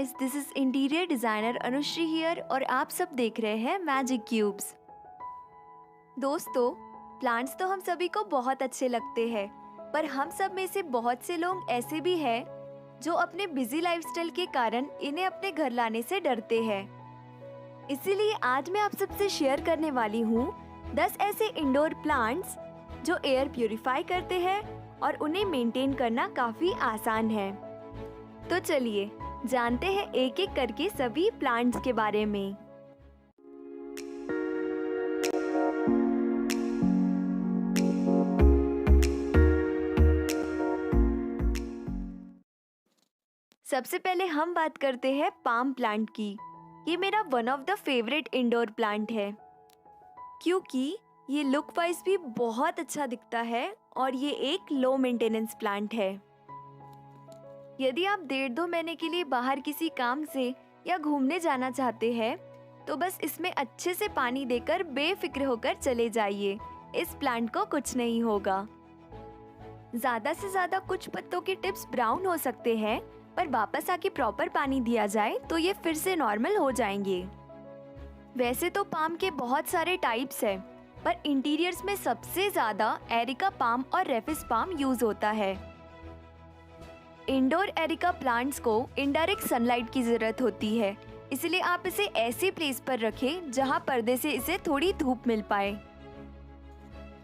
Guys, this is interior designer Anushree here और आप सब देख रहे हैं मैजिक क्यूब्स। दोस्तों, प्लांट्स तो हम सभी को बहुत अच्छे लगते हैं, पर हम सब में से बहुत से लोग ऐसे भी हैं जो अपने बिजी लाइफस्टाइल के कारण इन्हें अपने घर लाने से डरते हैं। इसीलिए आज मैं आप सबसे शेयर करने वाली हूँ 10 ऐसे इंडोर प्लांट्स जो एयर प्यूरिफाई करते हैं और उन्हें मेंटेन करना काफी आसान है। तो चलिए जानते हैं एक एक करके सभी प्लांट्स के बारे में। सबसे पहले हम बात करते हैं पाम प्लांट की। ये मेरा one of the favourite indoor plant है क्योंकि ये लुक वाइज भी बहुत अच्छा दिखता है और ये एक लो मेंटेनेंस प्लांट है। यदि आप 1.5-2 महीने के लिए बाहर किसी काम से या घूमने जाना चाहते हैं तो बस इसमें अच्छे से पानी देकर बेफिक्र होकर चले जाइए। इस प्लांट को कुछ नहीं होगा। ज्यादा से ज्यादा कुछ पत्तों के टिप्स ब्राउन हो सकते हैं, पर वापस आके प्रॉपर पानी दिया जाए तो ये फिर से नॉर्मल हो जाएंगे। वैसे तो पाम के बहुत सारे टाइप्स हैं, पर इंटीरियर्स में सबसे ज्यादा एरिका पाम और रेफिस पाम यूज होता है। इंडोर एरिका प्लांट्स को इनडायरेक्ट सनलाइट की जरूरत होती है, इसलिए आप इसे ऐसे प्लेस पर रखें जहां पर्दे से इसे थोड़ी धूप मिल पाए।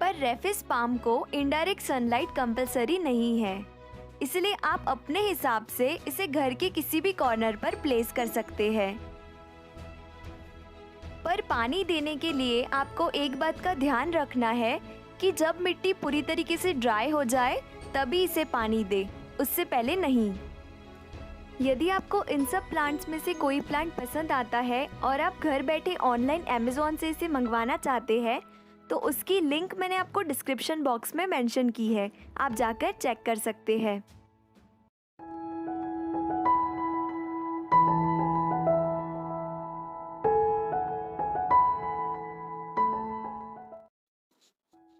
पर रेफिस पाम को इनडायरेक्ट सनलाइट कंपलसरी नहीं है, इसलिए आप अपने हिसाब से इसे घर के किसी भी कॉर्नर पर प्लेस कर सकते हैं। पर पानी देने के लिए आपको एक बात का ध्यान रखना है कि जब मिट्टी पूरी तरीके से ड्राई हो जाए तभी इसे पानी दे, उससे पहले नहीं। यदि आपको इन सब प्लांट्स में से कोई प्लांट पसंद आता है और आप घर बैठे ऑनलाइन अमेज़न से इसे मंगवाना चाहते हैं तो उसकी लिंक मैंने आपको डिस्क्रिप्शन बॉक्स में मेंशन की है, आप जाकर चेक कर सकते हैं।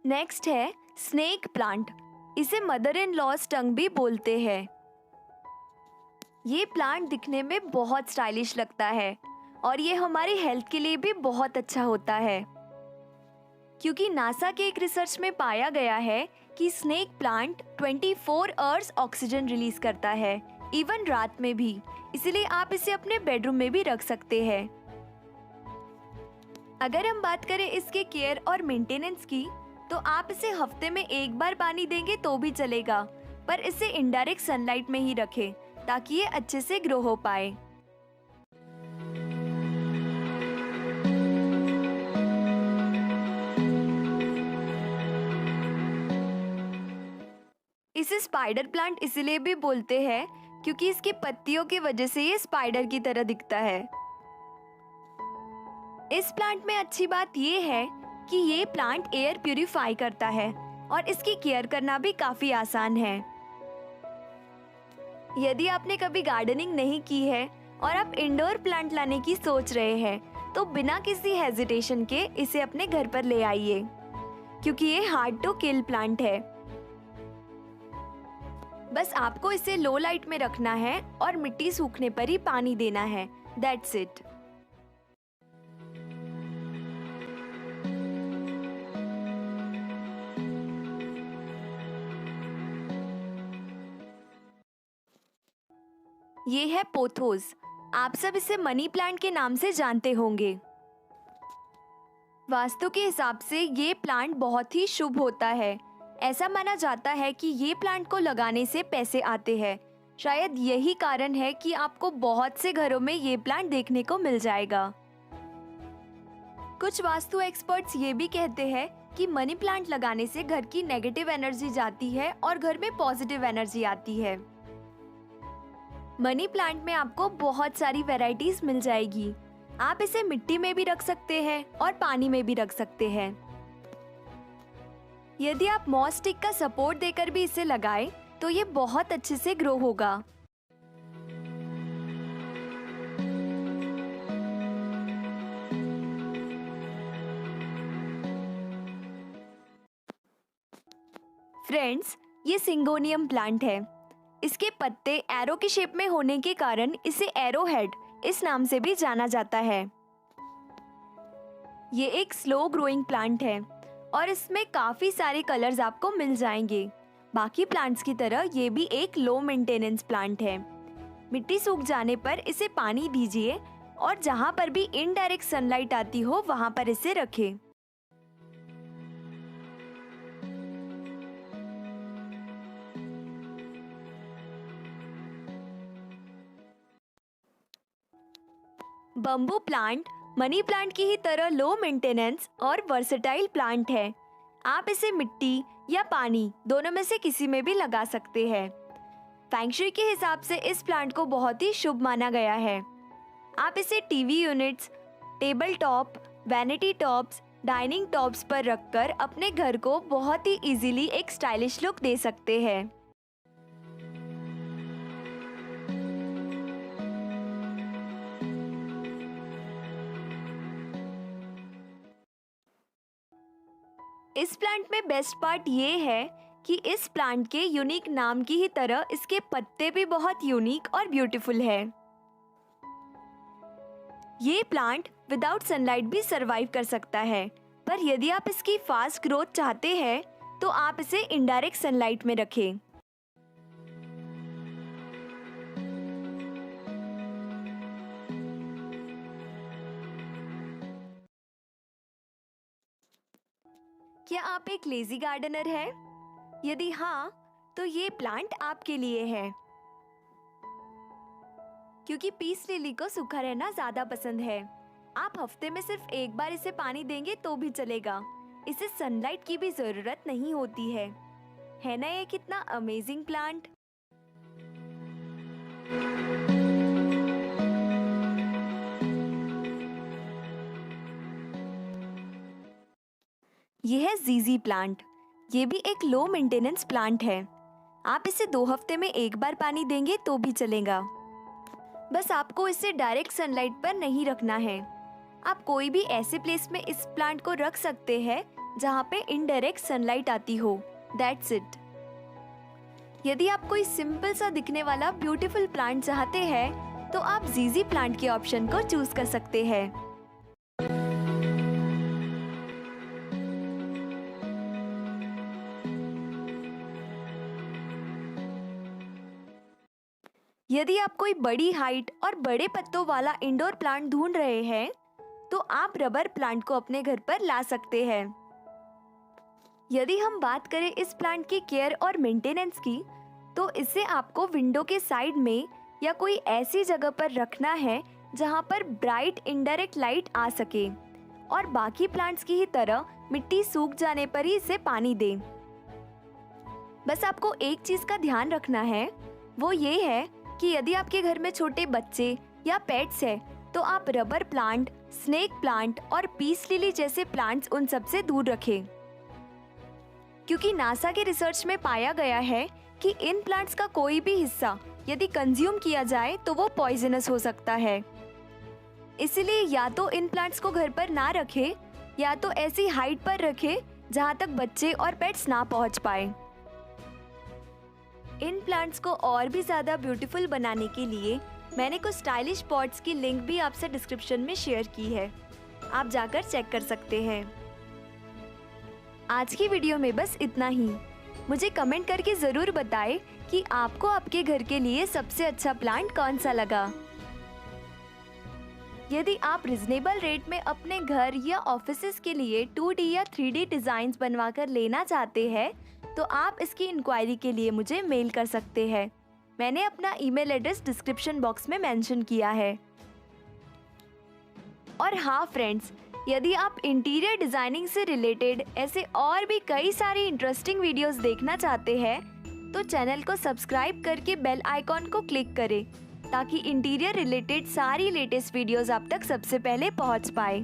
नेक्स्ट है स्नेक प्लांट। इसे मदर इन लॉस टंग भी बोलते हैं। ये प्लांट दिखने में बहुत स्टाइलिश लगता है और ये हमारी हेल्थ के लिए भी बहुत अच्छा होता है, क्योंकि नासा के एक रिसर्च में पाया गया है कि snake plant 24 hours oxygen release करता है, इवन रात में भी। इसलिए आप इसे अपने बेडरूम में भी रख सकते हैं। अगर हम बात करें इसके केयर और मेंटेनेंस की, तो आप इसे हफ्ते में एक बार पानी देंगे तो भी चलेगा, पर इसे इनडायरेक्ट सनलाइट में ही रखें ताकि ये अच्छे से ग्रो हो पाए। इसे स्पाइडर प्लांट इसलिए भी बोलते हैं क्योंकि इसकी पत्तियों की वजह से ये स्पाइडर की तरह दिखता है। इस प्लांट में अच्छी बात ये है कि ये प्लांट एयर प्यूरिफाई करता है और इसकी केयर करना भी काफी आसान है। यदि आपने कभी गार्डनिंग नहीं की है और आप इंडोर प्लांट लाने की सोच रहे हैं तो बिना किसी हेजिटेशन के इसे अपने घर पर ले आइए, क्योंकि ये हार्ड टू किल प्लांट है। बस आपको इसे लो लाइट में रखना है और मिट्टी सूखने पर ही पानी देना है। That's it. ये है पोथोस। आप सब इसे मनी प्लांट के नाम से जानते होंगे। वास्तु के हिसाब से ये प्लांट बहुत ही शुभ होता है। ऐसा माना जाता है कि ये प्लांट को लगाने से पैसे आते हैं। शायद यही कारण है कि आपको बहुत से घरों में ये प्लांट देखने को मिल जाएगा। कुछ वास्तु एक्सपर्ट्स ये भी कहते हैं कि मनी प्लांट लगाने से घर की नेगेटिव एनर्जी जाती है और घर में पॉजिटिव एनर्जी आती है। मनी प्लांट में आपको बहुत सारी वैरायटीज मिल जाएगी। आप इसे मिट्टी में भी रख सकते हैं और पानी में भी रख सकते हैं। यदि आप मॉस स्टिक का सपोर्ट देकर भी इसे लगाएं तो ये बहुत अच्छे से ग्रो होगा। फ्रेंड्स, ये सिंगोनियम प्लांट है। इसके पत्ते एरो के शेप में होने के कारण इसे एरो हेड इस नाम से भी जाना जाता है। ये एक स्लो ग्रोइंग प्लांट है और इसमें काफी सारे कलर्स आपको मिल जाएंगे। बाकी प्लांट्स की तरह ये भी एक लो मेंटेनेंस प्लांट है। मिट्टी सूख जाने पर इसे पानी दीजिए और जहाँ पर भी इनडायरेक्ट सनलाइट आती हो वहाँ पर इसे रखें। बम्बू प्लांट मनी प्लांट की ही तरह लो मेंटेनेंस और वर्सेटाइल प्लांट है। आप इसे मिट्टी या पानी दोनों में से किसी में भी लगा सकते हैं। फेंग शुई के हिसाब से इस प्लांट को बहुत ही शुभ माना गया है। आप इसे TV units, table top, vanity tops, dining tops पर रखकर अपने घर को बहुत ही इजीली एक स्टाइलिश लुक दे सकते हैं। इस प्लांट में बेस्ट पार्ट ये है कि इस प्लांट के यूनिक नाम की ही तरह इसके पत्ते भी बहुत यूनिक और ब्यूटीफुल है। ये प्लांट विदाउट सनलाइट भी सरवाइव कर सकता है, पर यदि आप इसकी फास्ट ग्रोथ चाहते हैं तो आप इसे इनडायरेक्ट सनलाइट में रखें। क्या आप एक लेजी गार्डनर हैं? यदि हाँ, तो ये प्लांट आपके लिए है, क्योंकि पीस लिली को सूखा रहना ज्यादा पसंद है। आप हफ्ते में सिर्फ एक बार इसे पानी देंगे तो भी चलेगा। इसे सनलाइट की भी जरूरत नहीं होती है ना ये कितना अमेजिंग प्लांट। यह है जीजी प्लांट। ये भी एक लो मेंटेनेंस प्लांट है। आप इसे 2 हफ्ते में एक बार पानी देंगे तो भी चलेगा। बस आपको इसे डायरेक्ट सनलाइट पर नहीं रखना है। आप कोई भी ऐसे प्लेस में इस प्लांट को रख सकते हैं जहाँ पे इनडायरेक्ट सनलाइट आती हो। That's it. यदि आप कोई सिंपल सा दिखने वाला ब्यूटीफुल प्लांट चाहते हैं तो आप जीजी प्लांट के ऑप्शन को चूज कर सकते हैं। यदि आप कोई बड़ी हाइट और बड़े पत्तों वाला इंडोर प्लांट ढूंढ रहे हैं तो आप रबर प्लांट को अपने घर पर ला सकते हैं। यदि हम बात करें इस प्लांट की केयर और मेंटेनेंस की, तो इसे आपको विंडो के साइड में या कोई ऐसी जगह पर रखना है जहां पर ब्राइट इनडायरेक्ट लाइट आ सके, और बाकी प्लांट्स की ही तरह मिट्टी सूख जाने पर ही इसे पानी दें। बस आपको एक चीज का ध्यान रखना है, वो ये है कि यदि आपके घर में छोटे बच्चे या पेट्स हैं तो आप रबर प्लांट, स्नेक प्लांट और पीस लिली जैसे प्लांट्स उन सब से दूर रखें, क्योंकि नासा के रिसर्च में पाया गया है कि इन प्लांट्स का कोई भी हिस्सा यदि कंज्यूम किया जाए तो वो पॉइजनस हो सकता है। इसलिए या तो इन प्लांट्स को घर पर ना रखें या तो ऐसी हाइट पर रखें जहाँ तक बच्चे और पेट्स ना पहुँच पाए। इन प्लांट्स को और भी ज़्यादा ब्यूटीफुल बनाने के लिए मैंने कुछ स्टाइलिश पॉट्स की लिंक भी आपसे डिस्क्रिप्शन में शेयर की है। आप जाकर चेक कर सकते हैं। आज की वीडियो में बस इतना ही। मुझे कमेंट करके ज़रूर बताएं कि आपको आपके घर के लिए सबसे अच्छा प्लांट कौन सा लगा। यदि आप रिजनेबल रेट में अपने घर या ऑफिसेज के लिए 2D या 3D डिज़ाइंस बनवाकर लेना चाहते हैं तो आप इसकी इंक्वायरी के लिए मुझे मेल कर सकते हैं। मैंने अपना ईमेल एड्रेस डिस्क्रिप्शन बॉक्स में मेंशन किया है। और हाँ फ्रेंड्स, यदि आप इंटीरियर डिज़ाइनिंग से रिलेटेड ऐसे और भी कई सारी इंटरेस्टिंग वीडियोस देखना चाहते हैं तो चैनल को सब्सक्राइब करके बेल आइकॉन को क्लिक करें ताकि इंटीरियर रिलेटेड सारी लेटेस्ट वीडियोस आप तक सबसे पहले पहुंच पाए।